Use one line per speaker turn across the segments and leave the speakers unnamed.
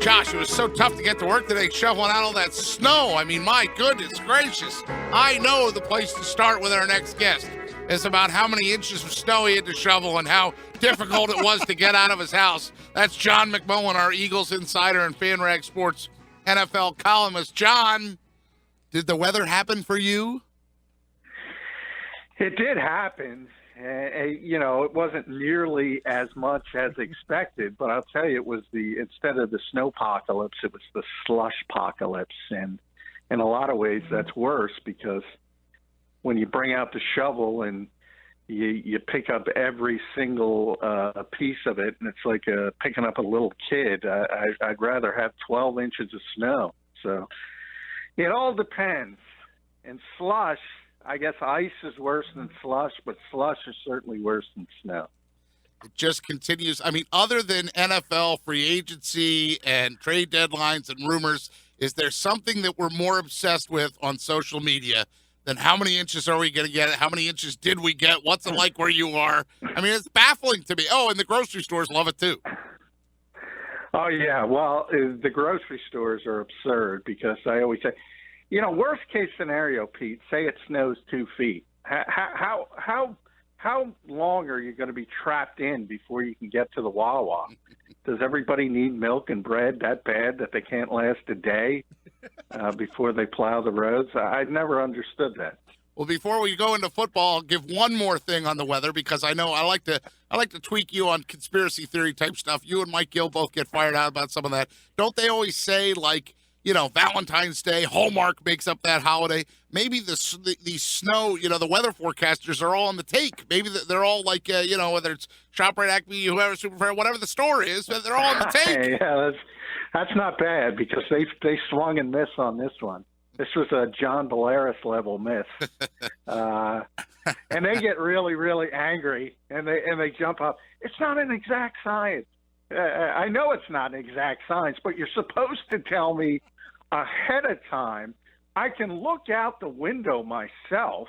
Josh, it was so tough to get to work today shoveling out all that snow. I mean, my goodness gracious. I know the place to start with our next guest is about how many inches of snow he had to shovel and how difficult it was to get out of his house. That's John McMullen, our Eagles insider and FanRag Sports NFL columnist. John, did the weather happen for you?
It did happen. It wasn't nearly as much as expected, but I'll tell you, it was instead of the snowpocalypse, it was the slushpocalypse. And in a lot of ways, that's worse because when you bring out the shovel and you pick up every single piece of it, and it's like picking up a little kid. I'd rather have 12 inches of snow. So it all depends. And slush, I guess ice is worse than slush, but slush is certainly worse than snow.
It just continues. I mean, other than NFL free agency and trade deadlines and rumors, is there something that we're more obsessed with on social media than how many inches are we going to get? How many inches did we get? What's it like where you are? I mean, it's baffling to me. Oh, and the grocery stores love it too.
Oh, yeah. Well, the grocery stores are absurd because I always say, worst case scenario, Pete, say it snows 2 feet. How long are you going to be trapped in before you can get to the Wawa? Does everybody need milk and bread that bad that they can't last a day before they plow the roads? I've never understood that.
Well, before we go into football, I'll give one more thing on the weather because I know I like to tweak you on conspiracy theory type stuff. You and Mike Gill both get fired out about some of that. Don't they always say, like, Valentine's Day, Hallmark makes up that holiday? Maybe the snow, the weather forecasters are all on the take. Maybe they're all like, whether it's ShopRite, Acme, whoever, Superfair, whatever the store is, but they're all on the take.
Yeah, that's not bad because they swung and missed on this one. This was a John Bolaris level miss. And they get really, really angry and they jump up. It's not an exact science. I know it's not an exact science, but you're supposed to tell me ahead of time. I can look out the window myself,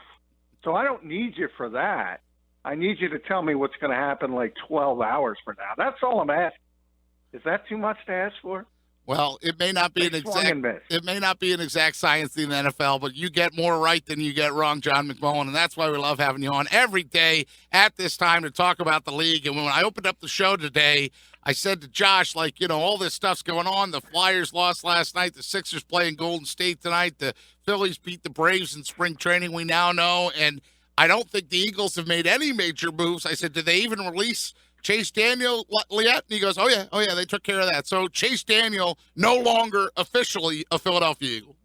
so I don't need you for that. I need you to tell me what's going to happen like 12 hours from now. That's all I'm asking. Is that too much to ask for?
Well, it may not be an exact science in the NFL, but you get more right than you get wrong, John McMullen, and that's why we love having you on every day at this time to talk about the league. And when I opened up the show today, I said to Josh, all this stuff's going on. The Flyers lost last night. The Sixers playing Golden State tonight. The Phillies beat the Braves in spring training, we now know. And I don't think the Eagles have made any major moves. I said, did they even release Chase Daniel yet? And he goes, oh, yeah, they took care of that. So Chase Daniel no longer officially a Philadelphia Eagle.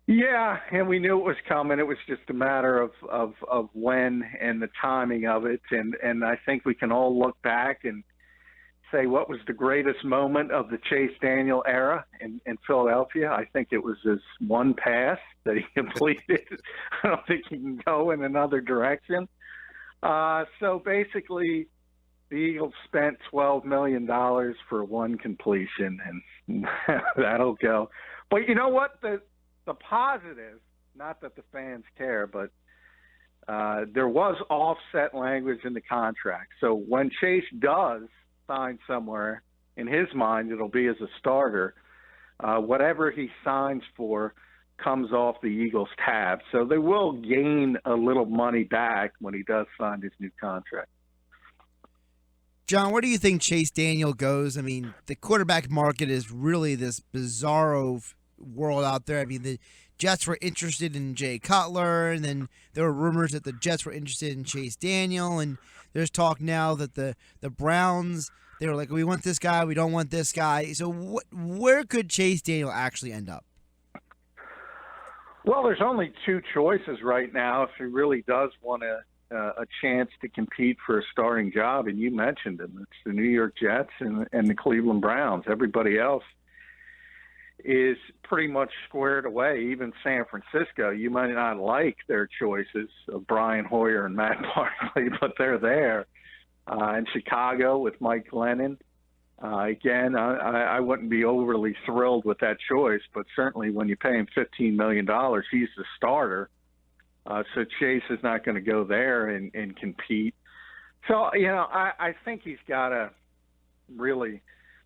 Yeah, and we knew it was coming. It was just a matter of when and the timing of it. And I think we can all look back and say what was the greatest moment of the Chase Daniel era in Philadelphia. I think it was his one pass that he completed. I don't think he can go in another direction. So basically, the Eagles spent $12 million for one completion, and that'll go. But you know what? The positive, not that the fans care, but there was offset language in the contract. So when Chase does sign somewhere, in his mind, it'll be as a starter. Whatever he signs for comes off the Eagles' tab. So they will gain a little money back when he does sign his new contract.
John, where do you think Chase Daniel goes? I mean, the quarterback market is really this bizarro world out there. I mean, the Jets were interested in Jay Cutler, and then there were rumors that the Jets were interested in Chase Daniel, and there's talk now that the Browns, they were like, we want this guy, we don't want this guy. So where could Chase Daniel actually end up?
Well, there's only two choices right now if he really does want a chance to compete for a starting job, and you mentioned them. It's the New York Jets and the Cleveland Browns. Everybody else is pretty much squared away. Even San Francisco, you might not like their choices of Brian Hoyer and Matt Barkley, but they're there. In Chicago with Mike Glennon, again, I wouldn't be overly thrilled with that choice, but certainly when you pay him $15 million, he's the starter. So Chase is not going to go there and compete. So, I think he's got to really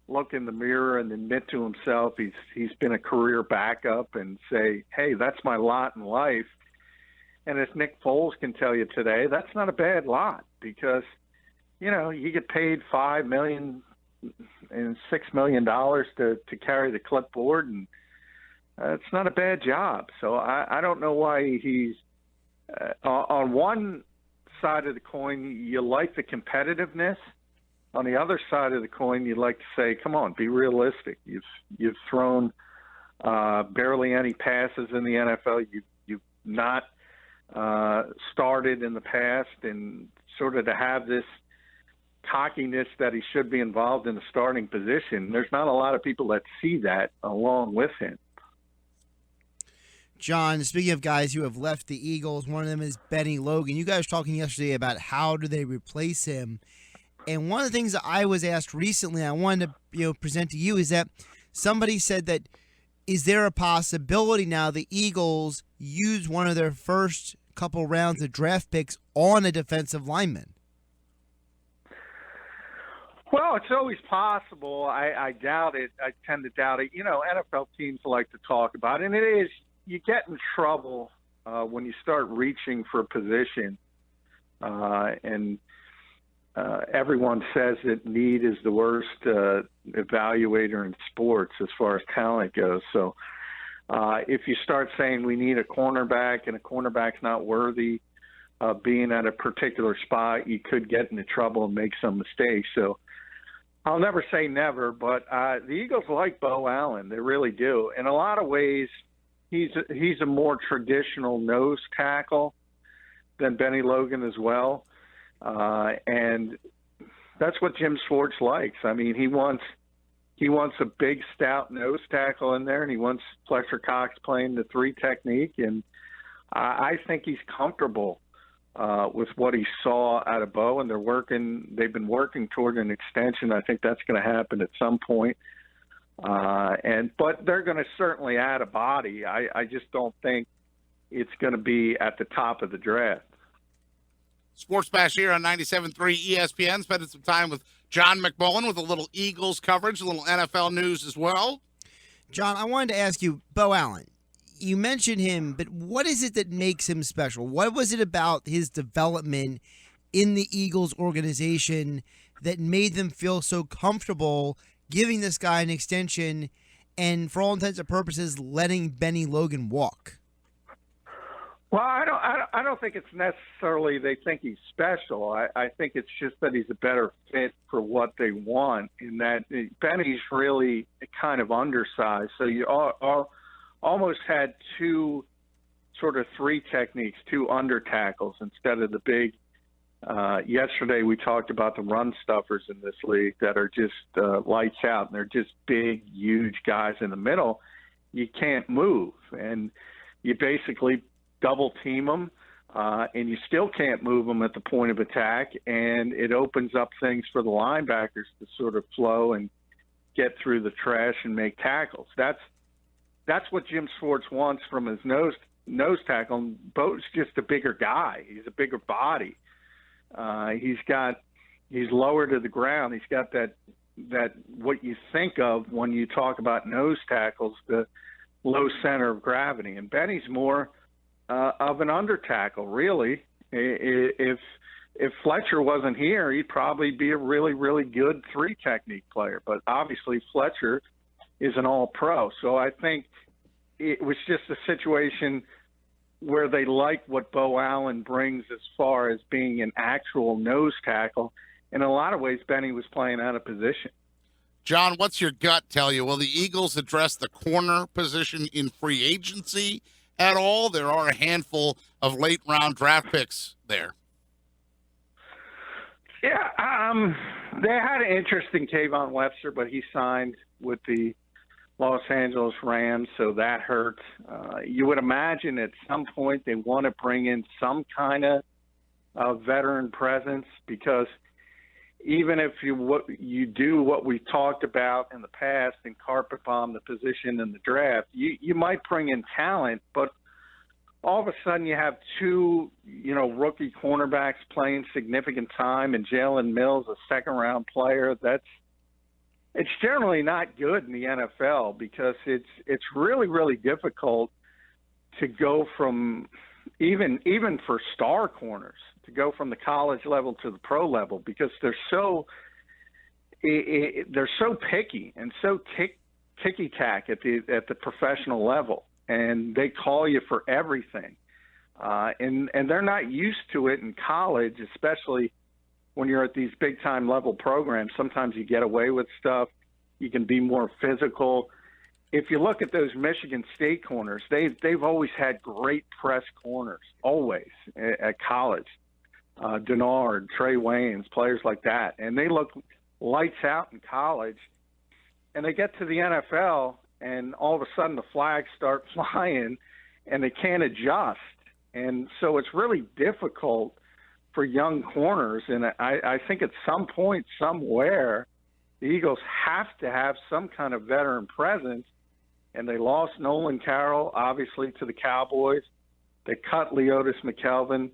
look in the mirror and admit to himself he's been a career backup and say, hey, that's my lot in life. And as Nick Foles can tell you today, that's not a bad lot because, you get paid $5 million and $6 million to carry the clipboard, and it's not a bad job. So I don't know why he's on one side of the coin. You like the competitiveness. On the other side of the coin, you'd like to say, come on, be realistic. You've thrown barely any passes in the NFL. You've not started in the past, and sort of to have this cockiness that he should be involved in the starting position. There's not a lot of people that see that along with him.
John, speaking of guys who have left the Eagles, one of them is Bennie Logan. You guys were talking yesterday about how do they replace him. And one of the things that I was asked recently, I wanted to present to you, is that somebody said that is there a possibility now the Eagles use one of their first couple rounds of draft picks on a defensive lineman?
Well, it's always possible. I doubt it. I tend to doubt it. NFL teams like to talk about it, and it is, you get in trouble when you start reaching for a position, and everyone says that need is the worst evaluator in sports as far as talent goes. So if you start saying we need a cornerback and a cornerback's not worthy of being at a particular spot, you could get into trouble and make some mistakes. So I'll never say never, but the Eagles like Beau Allen. They really do. In a lot of ways, he's a more traditional nose tackle than Bennie Logan as well. And that's what Jim Schwartz likes. I mean, he wants a big, stout nose tackle in there, and he wants Fletcher Cox playing the 3 technique. And I think he's comfortable with what he saw out of Beau, and they've been working toward an extension. I think that's going to happen at some point. But they're going to certainly add a body. I just don't think it's going to be at the top of the draft.
Sports Bash here on 97.3 ESPN. Spending some time with John McMullen with a little Eagles coverage, a little NFL news as well.
John, I wanted to ask you, Beau Allen, you mentioned him, but what is it that makes him special? What was it about his development in the Eagles organization that made them feel so comfortable giving this guy an extension and, for all intents and purposes, letting Bennie Logan walk?
Well, I don't think it's necessarily they think he's special. I think it's just that he's a better fit for what they want, in that Benny's really kind of undersized. So you almost had 2 sort of 3 techniques, 2 under tackles instead of the big. Yesterday we talked about the run stuffers in this league that are just lights out, and they're just big, huge guys in the middle. You can't move, and you basically double team them, and you still can't move them at the point of attack, and it opens up things for the linebackers to sort of flow and get through the trash and make tackles. That's what Jim Schwartz wants from his nose tackle. Beau's just a bigger guy. He's a bigger body. He's lower to the ground. He's got that what you think of when you talk about nose tackles, the low center of gravity. And Benny's more of an under tackle, really. If Fletcher wasn't here, he'd probably be a really, really good 3 technique player. But obviously Fletcher is an all-pro. So I think it was just a situation where they like what Beau Allen brings as far as being an actual nose tackle. In a lot of ways, Benny was playing out of position.
John, what's your gut tell you? Will the Eagles address the corner position in free agency at all? There are a handful of late-round draft picks there.
Yeah, they had an interest in Kayvon Webster, but he signed with the Los Angeles Rams, so that hurt. You would imagine at some point they want to bring in some kind of veteran presence, because even if you do what we talked about in the past and carpet bomb the position in the draft, you might bring in talent, but all of a sudden you have 2, rookie cornerbacks playing significant time, and Jalen Mills, a second-round player. It's generally not good in the NFL because it's really, really difficult to go from even for star corners to go from the college level to the pro level because they're so picky and so ticky-tack at the professional level, and they call you for everything. And they're not used to it in college, especially when you're at these big-time level programs. Sometimes you get away with stuff. You can be more physical. If you look at those Michigan State corners, they've always had great press corners, always, at college. Denard, Trey Waynes, players like that. And they look lights out in college. And they get to the NFL, and all of a sudden the flags start flying, and they can't adjust. And so it's really difficult for young corners. And I think at some point, somewhere, the Eagles have to have some kind of veteran presence. And they lost Nolan Carroll, obviously, to the Cowboys. They cut Leotis McKelvin.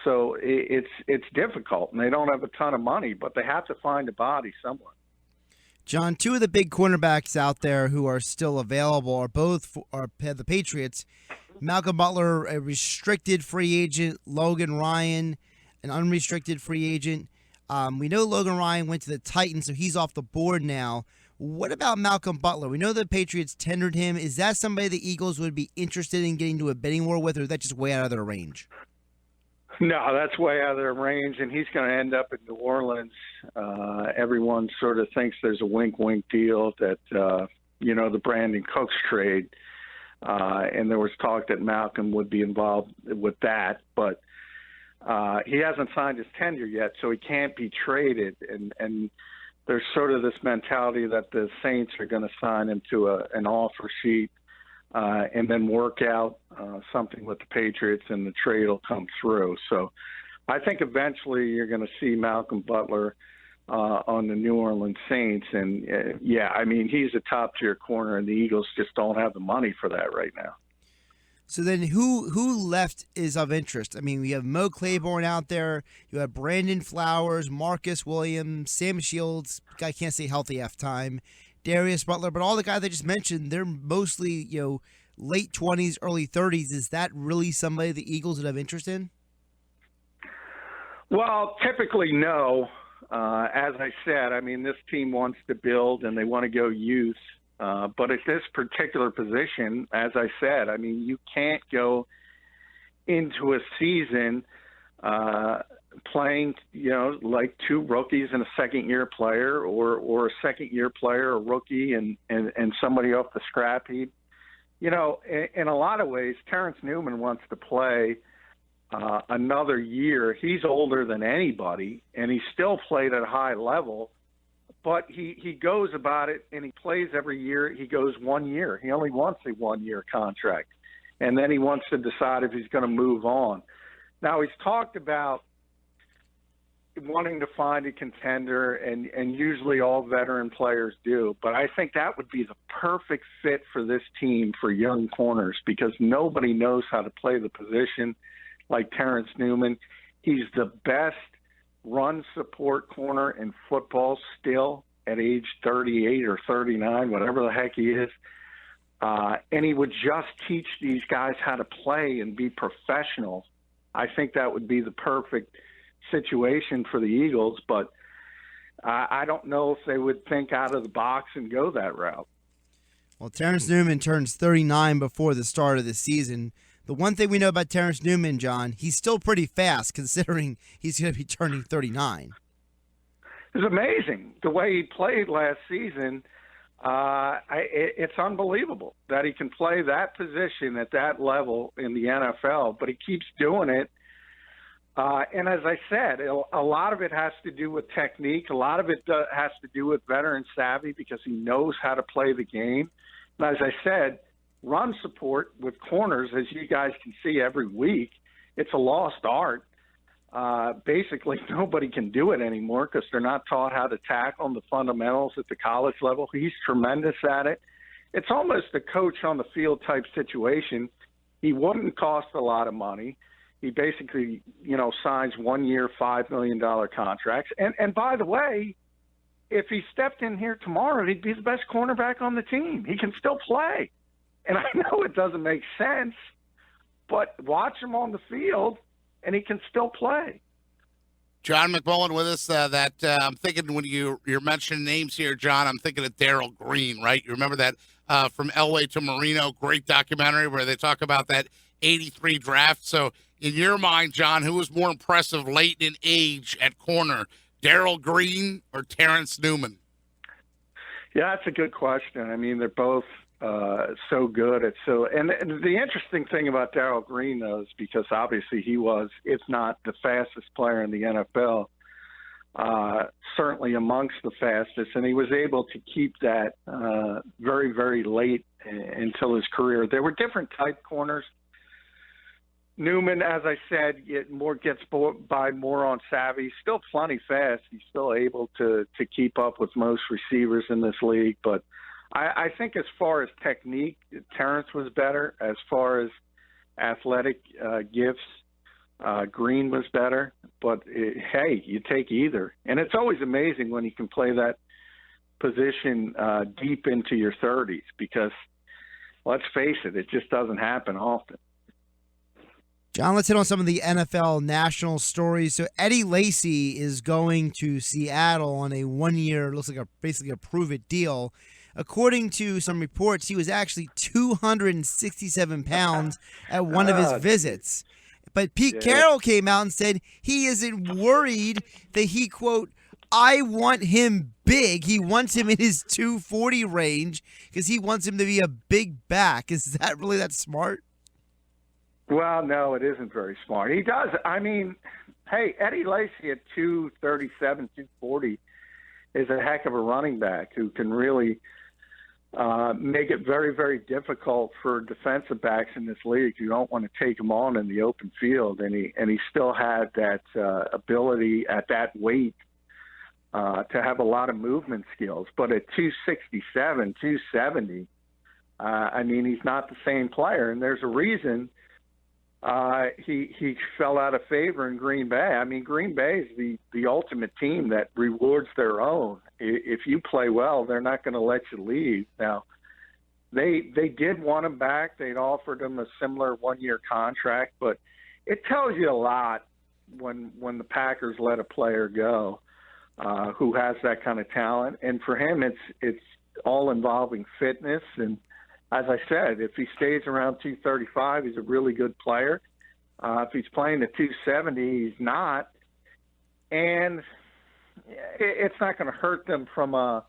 So it's difficult, and they don't have a ton of money, but they have to find a body somewhere.
John, two of the big cornerbacks out there who are still available are the Patriots. Malcolm Butler, a restricted free agent. Logan Ryan, an unrestricted free agent. We know Logan Ryan went to the Titans, so he's off the board now. What about Malcolm Butler? We know the Patriots tendered him. Is that somebody the Eagles would be interested in getting to a bidding war with, or is that just way out of their range?
No, that's way out of their range, and he's going to end up in New Orleans. Everyone sort of thinks there's a wink-wink deal that, the Brandon Cooks trade, and there was talk that Malcolm would be involved with that, but he hasn't signed his tender yet, so he can't be traded, and there's sort of this mentality that the Saints are going to sign him to an offer sheet and then work out something with the Patriots, and the trade will come through. So I think eventually you're going to see Malcolm Butler on the New Orleans Saints. And, he's a top-tier corner, and the Eagles just don't have the money for that right now.
So then who left is of interest? I mean, we have Mo Claiborne out there. You have Brandon Flowers, Marcus Williams, Sam Shields. Guy can't stay healthy half time. Darius Butler. But all the guys I just mentioned, they're mostly, late 20s, early 30s. Is that really somebody the Eagles would have interest in?
Well, typically no. As I said, this team wants to build and they want to go youth. But at this particular position, as I said, you can't go into a season playing, like two rookies and a second-year player, or a second-year player, a rookie, and somebody off the scrap heap. In a lot of ways, Terence Newman wants to play another year. He's older than anybody, and he still played at a high level. But he goes about it, and he plays every year. He goes 1 year. He only wants a 1-year contract. And then he wants to decide if he's going to move on. Now, he's talked about wanting to find a contender, and usually all veteran players do. But I think that would be the perfect fit for this team for young corners, because nobody knows how to play the position like Terence Newman. He's the best run support corner in football still at age 38 or 39, whatever the heck he is. And he would just teach these guys how to play and be professional. I think that would be the perfect situation for the Eagles, but I don't know if they would think out of the box and go that route.
Well, Terence Newman turns 39 before the start of the season. The one thing we know about Terence Newman, John, he's still pretty fast considering he's going to be turning 39.
It's amazing the way he played last season. It's unbelievable that he can play that position at that level in the NFL, but he keeps doing it. And as I said, a lot of it has to do with technique. A lot of it has to do with veteran savvy, because he knows how to play the game. And as I said, run support with corners, as you guys can see every week, it's a lost art. Basically, nobody can do it anymore because they're not taught how to tackle the fundamentals at the college level. He's tremendous at it. It's almost a coach on the field type situation. He wouldn't cost a lot of money. He basically, signs 1 year, $5 million contracts. And by the way, if he stepped in here tomorrow, he'd be the best cornerback on the team. He can still play. And I know it doesn't make sense, but watch him on the field, and he can still play.
John McMullen with us. I'm thinking when you're mentioning names here, John, I'm thinking of Darrell Green, right? You remember that From Elway to Marino, great documentary where they talk about that 83 draft. So in your mind, John, who was more impressive late in age at corner, Darrell Green or Terence Newman?
Yeah, that's a good question. I mean, they're both so good at and the interesting thing about Darrell Green, though, is because obviously he was, if not the fastest player in the NFL, certainly amongst the fastest, and he was able to keep that very, very late until his career. There were different type corners. Newman, as I said, gets by more on savvy. Still plenty fast. He's still able to keep up with most receivers in this league. But I think as far as technique, Terrence was better. As far as athletic gifts, Green was better. But, hey, you take either. And it's always amazing when you can play that position deep into your 30s because, let's face it just doesn't happen often.
John, let's hit on some of the NFL national stories. So Eddie Lacy is going to Seattle on a 1-year, looks like basically a prove-it deal. According to some reports, he was actually 267 pounds at one of his visits. But Pete Carroll came out and said he isn't worried that he, quote, I want him big. He wants him in his 240 range because he wants him to be a big back. Is that really that smart?
Well, no, it isn't very smart. He does. I mean, hey, Eddie Lacy at 237, 240 is a heck of a running back who can really make it very, very difficult for defensive backs in this league. You don't want to take him on in the open field, and he still had that ability at that weight to have a lot of movement skills. But at 267, 270, I mean, he's not the same player, and there's a reason. He fell out of favor in Green Bay. I mean, Green Bay is the ultimate team that rewards their own. If you play well, they're not going to let you leave. Now, they did want him back. They'd offered him a similar 1-year contract, but it tells you a lot when the Packers let a player go who has that kind of talent. And for him, it's all involving fitness. And as I said, if he stays around 235, he's a really good player. If he's playing at 270, he's not. And it's not going to hurt them from a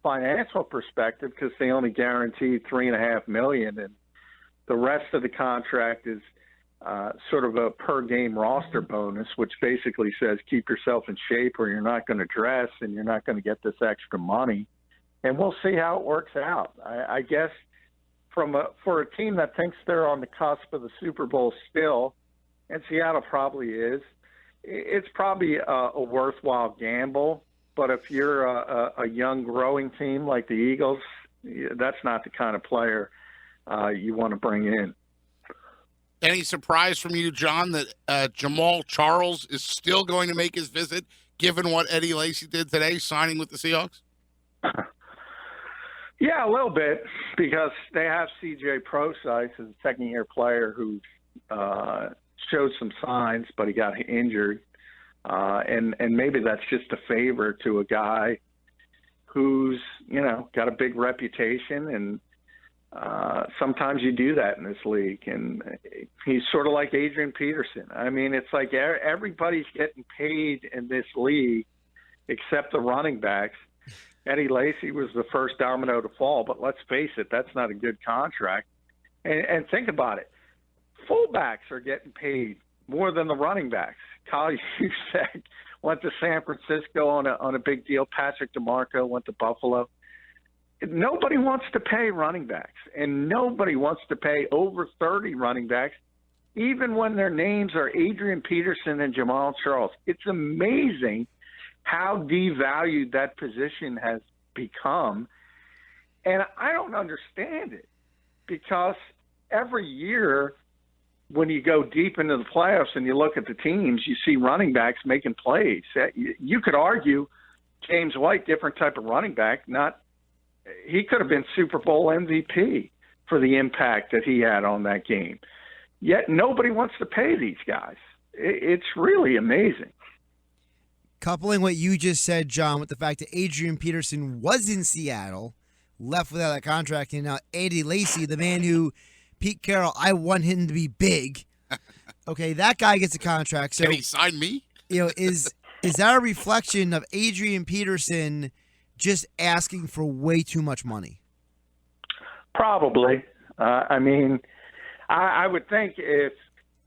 financial perspective because they only guaranteed $3.5 million, and the rest of the contract is sort of a per-game roster bonus, which basically says keep yourself in shape or you're not going to dress and you're not going to get this extra money. And we'll see how it works out. I guess for a team that thinks they're on the cusp of the Super Bowl still, and Seattle probably is, it's probably a worthwhile gamble. But if you're a young growing team like the Eagles, that's not the kind of player you want to bring in.
Any surprise from you, John, that Jamal Charles is still going to make his visit, given what Eddie Lacy did today, signing with the Seahawks?
Yeah, a little bit, because they have C.J. Prosise as a second-year player who showed some signs, but he got injured. And maybe that's just a favor to a guy who's, got a big reputation, and sometimes you do that in this league. And he's sort of like Adrian Peterson. I mean, it's like everybody's getting paid in this league except the running backs. Eddie Lacy was the first domino to fall, but let's face it, that's not a good contract. And think about it. Fullbacks are getting paid more than the running backs. Kyle Juszczyk went to San Francisco on a big deal. Patrick DeMarco went to Buffalo. Nobody wants to pay running backs, and nobody wants to pay over 30 running backs, even when their names are Adrian Peterson and Jamal Charles. It's amazing how devalued that position has become. And I don't understand it, because every year when you go deep into the playoffs and you look at the teams, you see running backs making plays. You could argue James White, different type of running back. He could have been Super Bowl MVP for the impact that he had on that game. Yet nobody wants to pay these guys. It's really amazing.
Coupling what you just said, John, with the fact that Adrian Peterson was in Seattle, left without a contract, and now Andy Lacy, the man who, Pete Carroll, I want him to be big. Okay, that guy gets a contract. So,
can he sign me?
Is that a reflection of Adrian Peterson just asking for way too much money?
Probably. I would think if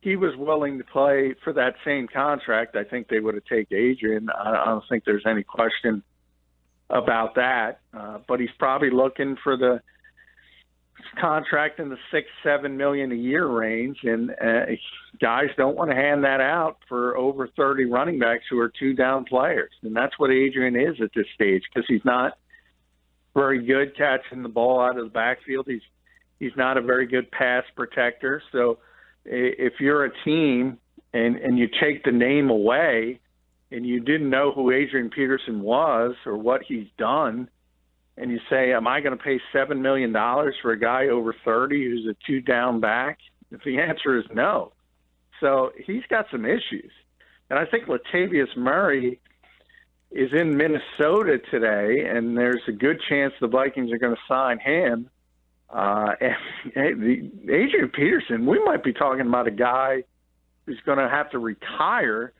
he was willing to play for that same contract, I think they would have taken Adrian. I don't think there's any question about that. But he's probably looking for the contract in the $6-7 million a year range, and guys don't want to hand that out for over 30 running backs who are two-down players. And that's what Adrian is at this stage, because he's not very good catching the ball out of the backfield. He's not a very good pass protector. So if you're a team and you take the name away and you didn't know who Adrian Peterson was or what he's done, and you say, am I going to pay $7 million for a guy over 30 who's a two-down back? The answer is no. So he's got some issues. And I think Latavius Murray is in Minnesota today, and there's a good chance the Vikings are going to sign him. And Adrian Peterson, we might be talking about a guy who's going to have to retire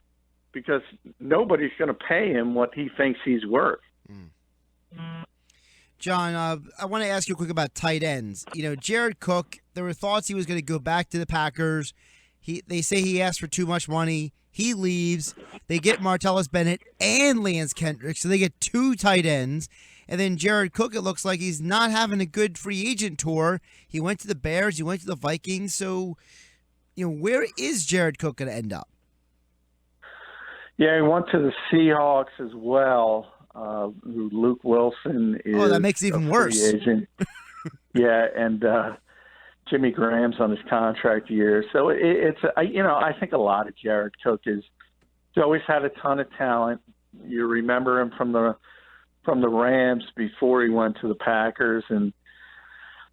because nobody's going to pay him what he thinks he's worth.
John, I want to ask you quick about tight ends. Jared Cook, there were thoughts he was going to go back to the Packers. They say he asked for too much money. He leaves. They get Martellus Bennett and Lance Kendrick, so they get two tight ends. And then Jared Cook, it looks like he's not having a good free agent tour. He went to the Bears. He went to the Vikings. So, where is Jared Cook going to end up?
Yeah, he went to the Seahawks as well. Who Luke Wilson is.
That makes it even worse.
Agent. Yeah, and Jimmy Graham's on his contract year. So I think a lot of Jared Cook he's always had a ton of talent. You remember him from the Rams before he went to the Packers, and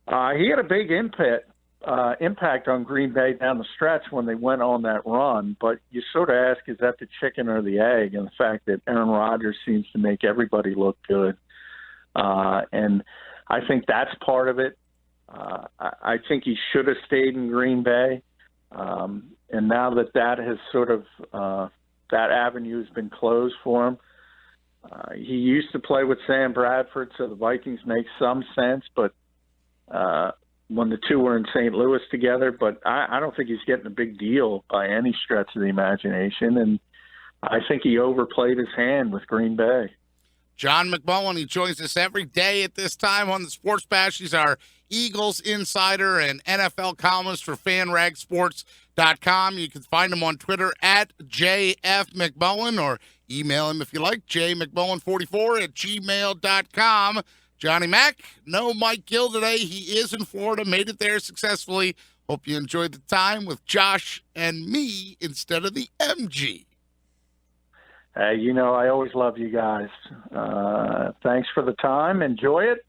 he had a big impact on Green Bay down the stretch when they went on that run. But you sort of ask, is that the chicken or the egg? And the fact that Aaron Rodgers seems to make everybody look good. And I think that's part of it. I think he should have stayed in Green Bay. And now that has sort of that avenue has been closed for him. He used to play with Sam Bradford, so the Vikings make some sense, but when the two were in St. Louis together, but I don't think he's getting a big deal by any stretch of the imagination, and I think he overplayed his hand with Green Bay.
John McMullen, he joins us every day at this time on the Sports Bash. He's our Eagles insider and NFL columnist for FanRagSports.com. You can find him on Twitter at JFMcMullen, or email him if you like, jmcmullen44@gmail.com. Johnny Mac, no Mike Gill today. He is in Florida, made it there successfully. Hope you enjoyed the time with Josh and me instead of the MG.
Hey, I always love you guys. Thanks for the time. Enjoy it.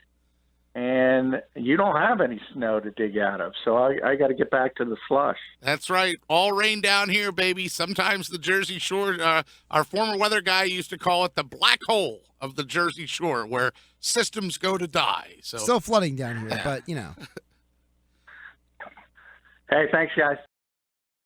And you don't have any snow to dig out of, so I got to get back to the slush.
That's right. All rain down here, baby. Sometimes the Jersey Shore, our former weather guy used to call it the black hole of the Jersey Shore, where systems go to die. So
still flooding down here, but
Hey, thanks, guys.